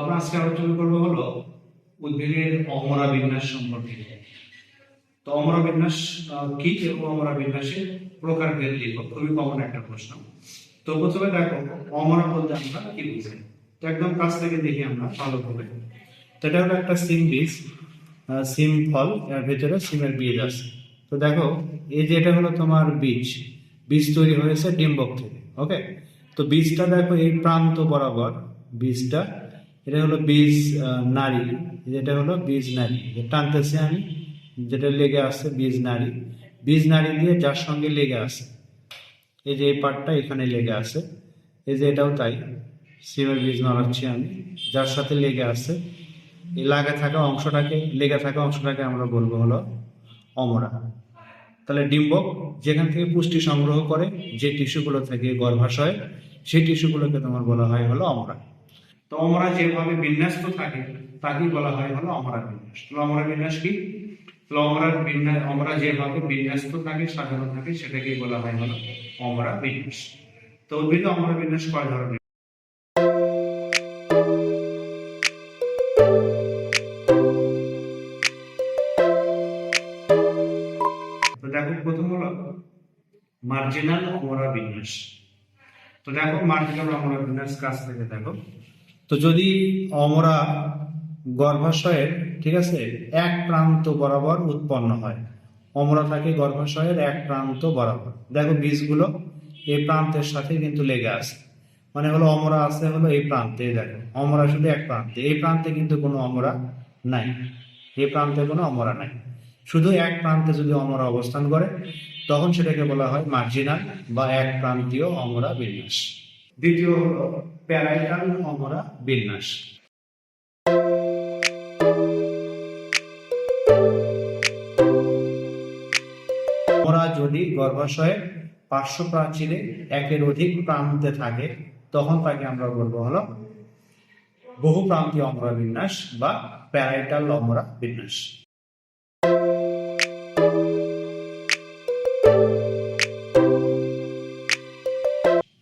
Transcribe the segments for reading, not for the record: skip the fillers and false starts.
আমরা আজকে আলোচনা করবো হলো উদ্ভিদের অমরা বিন্যাস সম্পর্কে। তো অমরা বিন্যাস কি এবং অমরা বিন্যাসের প্রকারভেদ লিখো, খুবই কমন একটা প্রশ্ন। তো প্রথমে দেখো অমরা বলতে আমরা কি বুঝি। তো একদম কাছ থেকে দেখি আমরা ভালোভাবে। তো এটা হলো একটা সিম বীজ, সিম ফল, এর ভেতরে সিমের বীজ আছে। তো দেখো এই যে এটা হলো তোমার বীজ, বীজ তৈরি হয়েছে ডিম্বক থেকে। ওকে, তো বীজটা দেখো এই প্রান্ত বরাবর বীজটা, এটা হলো বীজ নাড়ি, যেটা হলো বীজ নাড়ি টানতেছি আমি, যেটা লেগে আছে বীজ নাড়ি, বীজ নাড়ি দিয়ে যার সঙ্গে লেগে আছে, এই যে এই পার্টটা এখানে লেগে আছে, এই যে এটাও তাই, সিমের বীজ নাড়াচ্ছি আমি, যার সাথে লেগে আছে এই লেগে থাকা অংশটাকে আমরা বলবো হলো অমরা। তাহলে ডিম্বক যেখান থেকে পুষ্টি সংগ্রহ করে, যে টিস্যুগুলো থেকে গর্ভাশয়, সেই টিস্যুগুলোকে তোমার বলা হয় হলো অমরা। তো অমরা যেভাবে বিন্যস্ত থাকে তাকেই বলা হয় হলো অমরা বিন্যাস। তো অমরা বিন্যাস কি? তো অমরা যেভাবে বিন্যস্ত থাকে, সাজানো থাকে, সেটাকেই বলা হয় হলো অমরা বিন্যাস। তো উদ্ভিদে অমরা বিন্যাস কয় ধরনের? তো দেখো প্রথম হলো মার্জিনাল অমরা বিন্যাস। তো দেখো মার্জিনাল অমরা বিন্যাস কাছ থেকে দেখো। তো যদি অমরা গর্ভাশয়ের, ঠিক আছে, এক প্রান্ত বরাবর উৎপন্ন হয়, অমরা থাকে গর্ভাশয়ের এক প্রান্ত বরাবর। দেখো বীজগুলো এই প্রান্তের সাথে কিন্তু লেগে আছে, মানে হলো অমরা আছে হলো এই প্রান্তে। দেখো অমরা শুধু এক প্রান্তে, এই প্রান্তে কিন্তু কোনো অমরা নাই, এই প্রান্তে কোনো অমরা নাই, শুধু এক প্রান্তে যদি অমরা অবস্থান করে তখন সেটাকে বলা হয় মার্জিনাল বা এক প্রান্তীয় অমরা বিন্যাস। দ্বিতীয় হলো প্যারাইটাল অমরা বিন্যাস। অমরা যদি গর্ভাশয়ের পার্শ্ব প্রাচীরে একের অধিক প্রান্তে থাকে তখন তাকে আমরা বলবো হলো বহুপ্রান্তীয় অমরা বিন্যাস বা প্যারাইটাল অমরা বিন্যাস।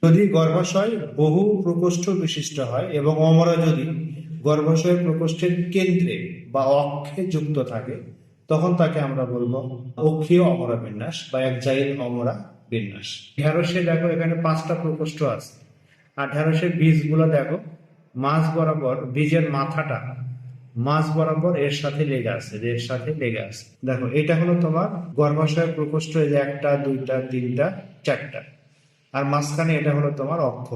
যদি গর্ভাশয় বহু প্রকোষ্ঠ বিশিষ্ট হয় এবং অমরা যদি গর্ভাশয়ের প্রকোষ্ঠের কেন্দ্রে বা অক্ষে যুক্ত থাকে তখন তাকে আমরা বলবো অক্ষীয় অমরা বিন্যাস বা একজাইল অমরা বিন্যাস। ঢেঁড়সে দেখো এখানে 5টা প্রকোষ্ঠ আছে, আর ঢেঁড়সের বীজগুলো দেখো মাঝ বরাবর, বীজের মাথাটা মাঝ বরাবর এর সাথে লেগে আছে, এর সাথে লেগে আছে। দেখো এটা হলো তোমার গর্ভাশয়ের প্রকোষ্ঠ, এই যে 1টা 2টা 3টা 4টা, আর মাঝখানে এটা হলো তোমার অক্ষ।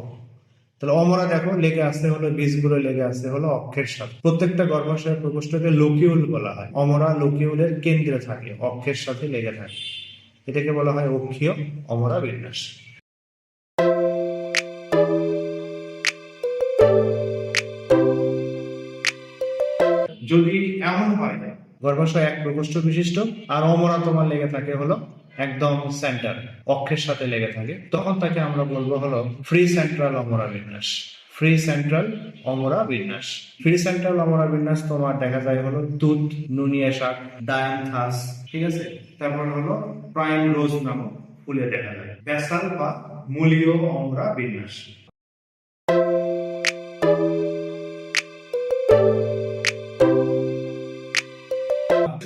তাহলে অমরা দেখো লেগে আসতে হলো, বীজগুলো লেগে আসতে হলো অক্ষের সাথে। প্রত্যেকটা গর্ভাশয় প্রকোষ্ঠকে লোকিউল বলা হয়। অমরা লোকিউলের কেন্দ্রে থাকে, অক্ষের সাথে লেগে থাকে, এটাকে বলা হয় অক্ষীয় অমরা বিন্যাস। যদি এমন হয় গর্ভাশয় এক প্রকোষ্ঠ বিশিষ্ট আর অমরা তোমার লেগে থাকে হলো একদম সেন্টার, অক্ষের সাথে লেগে থাকে, তখন তাকে আমরা বলবো হলো ফ্রি সেন্ট্রাল অমরা বিন্যাস। ফ্রি সেন্ট্রাল অমরা বিন্যাস। ফ্রি সেন্ট্রাল অমরা বিন্যাস তোমার দেখা যায় হলো তুত, নুনিয়া শাক, ডায়ান্থাস, ঠিক আছে, তারপর হলো প্রাইম রোজ নামক ফুলে দেখা যায়। ব্যাসাল বা মূলীয় অমরা বিন্যাস।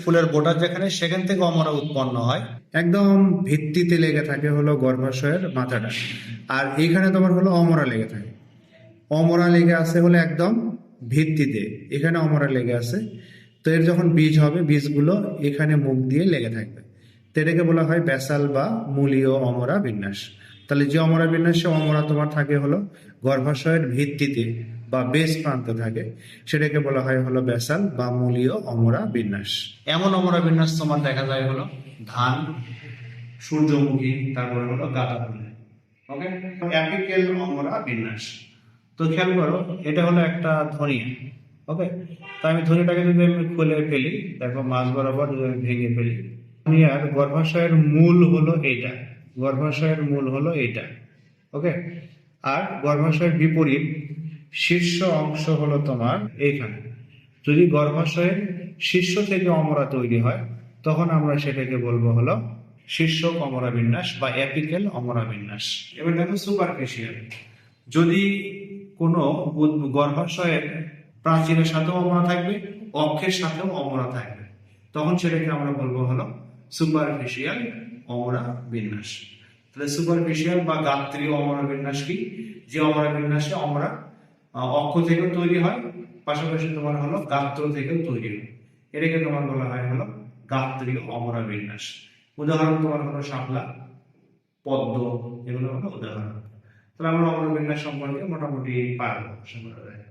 ফুলের বোটা যেখানে, সেখান থেকে অমরা উৎপন্ন হয়, একদম ভিত্তিতে লেগে থাকে হলো গর্ভাশয়ের মাথাটা, আর এইখানে তোমার হলো অমরা লেগে থাকে। অমরা লেগে আছে হলো একদম ভিত্তিতে, এখানে অমরা লেগে আছে। তো এর যখন বীজ হবে, বীজগুলো এখানে মুখ দিয়ে লেগে থাকবে, তো এটাকে বলা হয় ব্যাসাল বা মূলীয় অমরা বিন্যাস। তাহলে যে অমরা বিন্যাসে অমরা তোমার থাকে হলো গর্ভাশয়ের ভিত্তিতে বা বেস প্রান্তে থাকে, সেটাকে বলা হয় হলো ব্যাসাল বা মূলীয় অমরা বিন্যাস। এমন অমরা বিন্যাস তোমার দেখা যায় হলো ধান, সূর্যমুখী, তারপরে হলো গাঁদা ফুল। ওকে, অ্যাপিক্যাল অমরা বিন্যাস। তো খেয়াল করো এটা হলো একটা ধনিয়া। ওকে, তো আমি ধনিয়াটাকে যদি আমি খুলে ফেলি, দেখো মাঝ বরাবর যদি আমি ভেঙে ফেলি, ধনিয়ার গর্ভাশয়ের মূল হলো এইটা, গর্ভাশয়ের মূল হলো এইটা। ওকে, আর গর্ভাশয়ের বিপরীত শীর্ষ অংশ হলো তোমার এইখানে। যদি গর্ভাশয়ের শীর্ষ থেকে অমরা তৈরি হয় তখন আমরা সেটাকে বলবো হলো শীর্ষক অমরা বিন্যাস বা অ্যাপিক্যাল অমরা বিন্যাস। এবার দেখো সুপারফিশিয়াল। যদি কোনো গর্ভাশয়ের প্রাচীরের সাথেও অমরা থাকবে, অক্ষের সাথেও অমরা থাকবে, তখন সেটাকে আমরা বলবো হলো সুপারফিশিয়াল অমরা বিন্যাস। তাহলে সুপারফিশিয়াল বা গাত্রীয় অমরা বিন্যাস কি? যে অমরা বিন্যাসে অমরা অক্ষ থেকেও তৈরি হয়, পাশাপাশি তোমার হলো গাত্র থেকেও তৈরি হয়, এটাকে তোমার বলা হয় হলো গাত্রীয় অমরা বিন্যাস। উদাহরণ তোমার হলো শাপলা, পদ্ম, এগুলো হলো উদাহরণ। তাহলে আমরা অমরা বিন্যাস সম্পর্কে মোটামুটি পারবো আশা করা যায়।